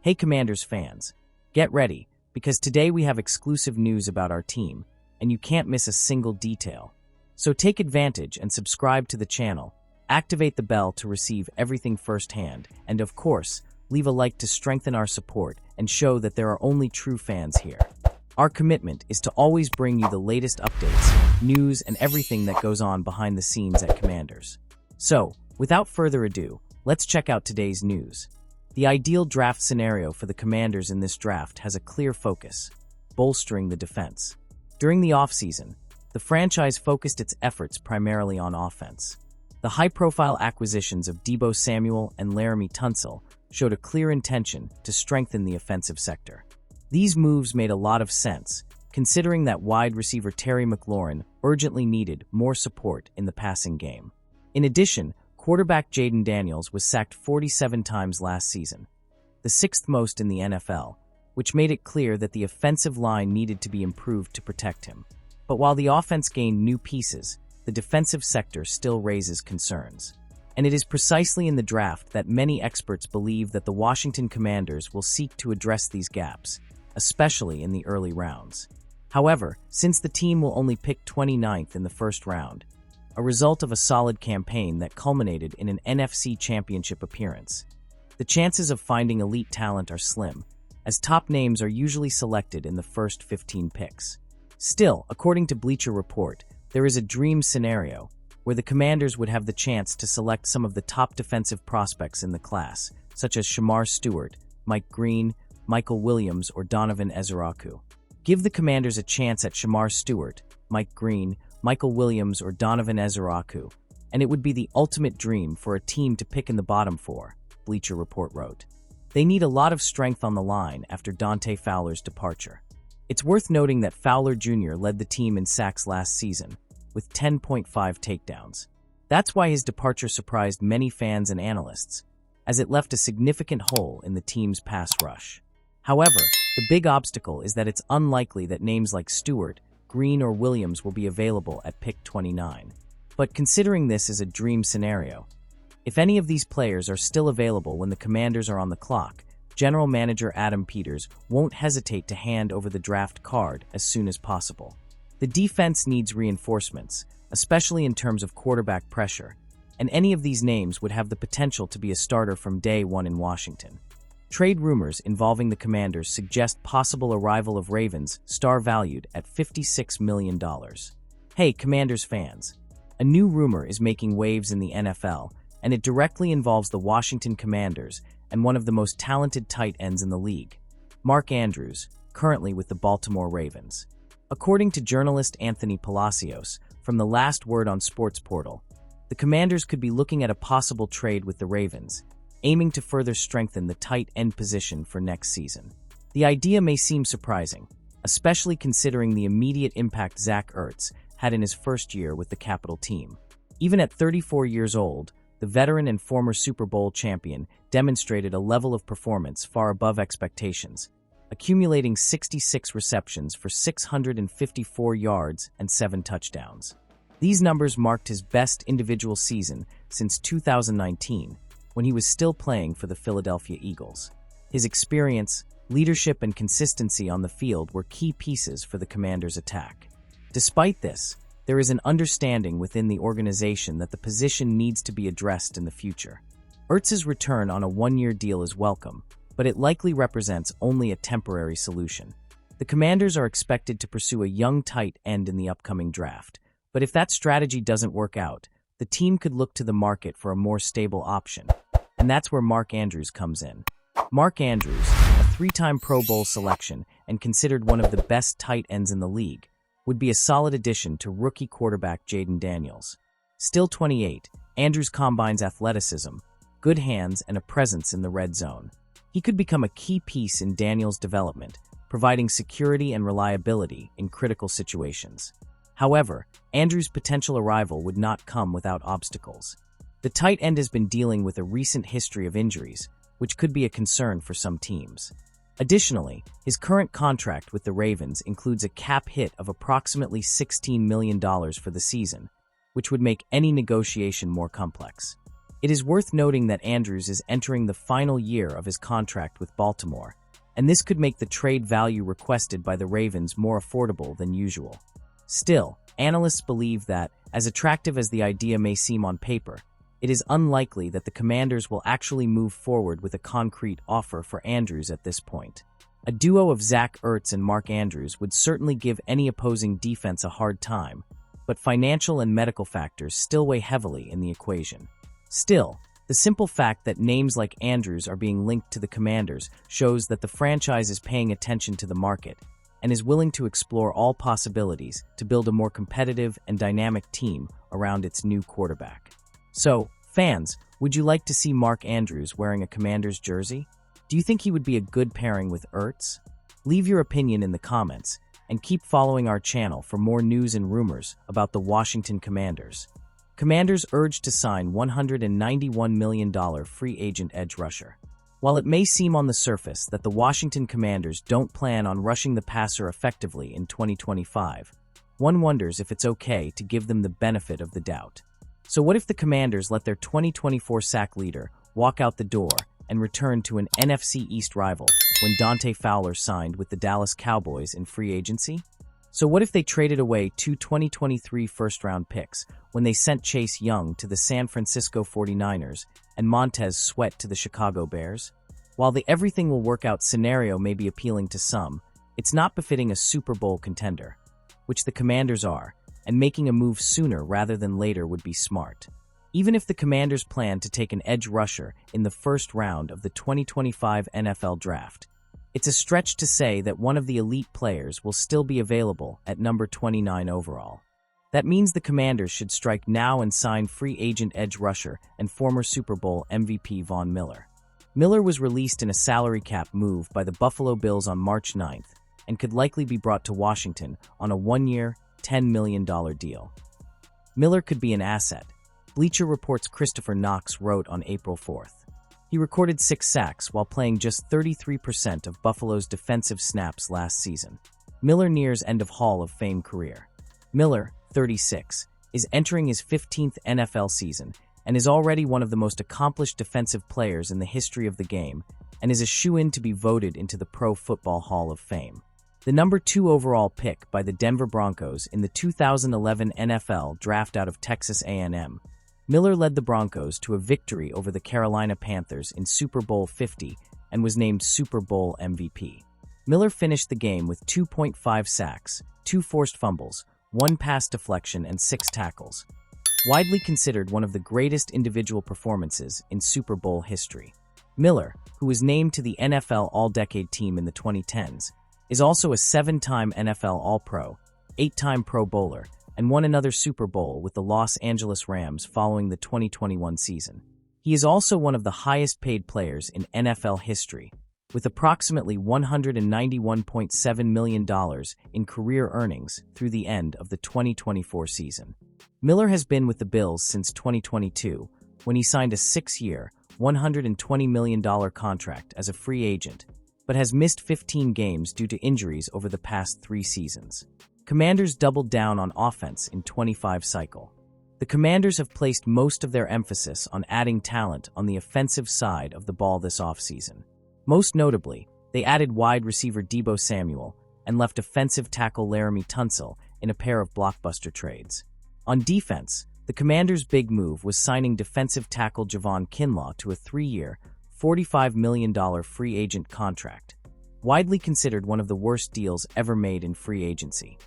Hey Commanders fans, get ready, because today we have exclusive news about our team, and you can't miss a single detail. So take advantage and subscribe to the channel, activate the bell to receive everything firsthand, and of course, leave a like to strengthen our support and show that there are only true fans here. Our commitment is to always bring you the latest updates, news, and everything that goes on behind the scenes at Commanders. So, without further ado, let's check out today's news. The ideal draft scenario for the Commanders in this draft has a clear focus: bolstering the defense. During the offseason, the franchise focused its efforts primarily on offense. The high-profile acquisitions of Deebo Samuel and Laramie Tunsil showed a clear intention to strengthen the offensive sector. These moves made a lot of sense, considering that wide receiver Terry McLaurin urgently needed more support in the passing game. In addition, quarterback Jaden Daniels was sacked 47 times last season, the sixth most in the NFL, which made it clear that the offensive line needed to be improved to protect him. But while the offense gained new pieces, the defensive sector still raises concerns. And it is precisely in the draft that many experts believe that the Washington Commanders will seek to address these gaps, especially in the early rounds. However, since the team will only pick 29th in the first round, a result of a solid campaign that culminated in an NFC Championship appearance, the chances of finding elite talent are slim, as top names are usually selected in the first 15 picks. Still, according to Bleacher Report, there is a dream scenario where the Commanders would have the chance to select some of the top defensive prospects in the class, such as Shamar Stewart, Mike Green, Michael Williams, or Donovan Ezeraku. Give the Commanders a chance at Shamar Stewart, Mike Green, Michael Williams, or Donovan Ezeraku, and it would be the ultimate dream for a team to pick in the bottom four, Bleacher Report wrote. They need a lot of strength on the line after Dante Fowler's departure. It's worth noting that Fowler Jr. led the team in sacks last season, with 10.5 takedowns. That's why his departure surprised many fans and analysts, as it left a significant hole in the team's pass rush. However, the big obstacle is that it's unlikely that names like Stewart, Green, or Williams will be available at pick 29. But considering this is a dream scenario, if any of these players are still available when the Commanders are on the clock, General Manager Adam Peters won't hesitate to hand over the draft card as soon as possible. The defense needs reinforcements, especially in terms of quarterback pressure, and any of these names would have the potential to be a starter from day one in Washington. Trade rumors involving the Commanders suggest possible arrival of Ravens, star valued at $56 million. Hey, Commanders fans! A new rumor is making waves in the NFL, and it directly involves the Washington Commanders and one of the most talented tight ends in the league, Mark Andrews, currently with the Baltimore Ravens. According to journalist Anthony Palacios from the Last Word on Sports Portal, the Commanders could be looking at a possible trade with the Ravens, aiming to further strengthen the tight end position for next season. The idea may seem surprising, especially considering the immediate impact Zach Ertz had in his first year with the Capital team. Even at 34 years old, the veteran and former Super Bowl champion demonstrated a level of performance far above expectations, accumulating 66 receptions for 654 yards and 7 touchdowns. These numbers marked his best individual season since 2019, when he was still playing for the Philadelphia Eagles. His experience, leadership, and consistency on the field were key pieces for the Commanders' attack. Despite this, there is an understanding within the organization that the position needs to be addressed in the future. Ertz's return on a one-year deal is welcome, but it likely represents only a temporary solution. The Commanders are expected to pursue a young tight end in the upcoming draft, but if that strategy doesn't work out, the team could look to the market for a more stable option, and that's where Mark Andrews comes in. Mark Andrews, a 3-time Pro Bowl selection and considered one of the best tight ends in the league, would be a solid addition to rookie quarterback Jaden Daniels. Still 28, Andrews combines athleticism, good hands, and a presence in the red zone. He could become a key piece in Daniels' development, providing security and reliability in critical situations. However, Andrews' potential arrival would not come without obstacles. The tight end has been dealing with a recent history of injuries, which could be a concern for some teams. Additionally, his current contract with the Ravens includes a cap hit of approximately $16 million for the season, which would make any negotiation more complex. It is worth noting that Andrews is entering the final year of his contract with Baltimore, and this could make the trade value requested by the Ravens more affordable than usual. Still, analysts believe that, as attractive as the idea may seem on paper, it is unlikely that the Commanders will actually move forward with a concrete offer for Andrews at this point. A duo of Zach Ertz and Mark Andrews would certainly give any opposing defense a hard time, but financial and medical factors still weigh heavily in the equation. Still, the simple fact that names like Andrews are being linked to the Commanders shows that the franchise is paying attention to the market and is willing to explore all possibilities to build a more competitive and dynamic team around its new quarterback. So, fans, would you like to see Mark Andrews wearing a Commanders jersey? Do you think he would be a good pairing with Ertz? Leave your opinion in the comments, and keep following our channel for more news and rumors about the Washington Commanders. Commanders urged to sign $191 million free agent edge rusher. While it may seem on the surface that the Washington Commanders don't plan on rushing the passer effectively in 2025, one wonders if it's okay to give them the benefit of the doubt. So what if the Commanders let their 2024 sack leader walk out the door and return to an NFC East rival when Dante Fowler signed with the Dallas Cowboys in free agency? So what if they traded away 2 2023 first-round picks when they sent Chase Young to the San Francisco 49ers and Montez Sweat to the Chicago Bears? While the everything-will-work-out scenario may be appealing to some, it's not befitting a Super Bowl contender, which the Commanders are, and making a move sooner rather than later would be smart. Even if the Commanders plan to take an edge rusher in the first round of the 2025 NFL Draft, it's a stretch to say that one of the elite players will still be available at number 29 overall. That means the Commanders should strike now and sign free agent edge rusher and former Super Bowl MVP Von Miller. Miller was released in a salary cap move by the Buffalo Bills on March 9th and could likely be brought to Washington on a one-year, $10 million deal. Miller could be an asset, Bleacher Report's Christopher Knox wrote on April 4th. He recorded 6 sacks while playing just 33% of Buffalo's defensive snaps last season. Miller nears end of Hall of Fame career. Miller, 36, is entering his 15th NFL season and is already one of the most accomplished defensive players in the history of the game and is a shoo-in to be voted into the Pro Football Hall of Fame. The number 2 overall pick by the Denver Broncos in the 2011 NFL Draft out of Texas A&M, Miller led the Broncos to a victory over the Carolina Panthers in Super Bowl 50 and was named Super Bowl MVP. Miller finished the game with 2.5 sacks, 2 forced fumbles, 1 pass deflection, and 6 tackles. Widely considered one of the greatest individual performances in Super Bowl history. Miller, who was named to the NFL All-Decade Team in the 2010s, is also a 7-time NFL All-Pro, 8-time Pro Bowler, and won another Super Bowl with the Los Angeles Rams following the 2021 season. He is also one of the highest-paid players in NFL history, with approximately $191.7 million in career earnings through the end of the 2024 season. Miller has been with the Bills since 2022, when he signed a 6-year, $120 million contract as a free agent, but has missed 15 games due to injuries over the past 3 seasons. Commanders doubled down on offense in 25 cycle. The Commanders have placed most of their emphasis on adding talent on the offensive side of the ball this offseason. Most notably, they added wide receiver Deebo Samuel and left offensive tackle Laramie Tunsil in a pair of blockbuster trades. On defense, the Commanders' big move was signing defensive tackle Javon Kinlaw to a 3-year, $45 million free agent contract, widely considered one of the worst deals ever made in free agency.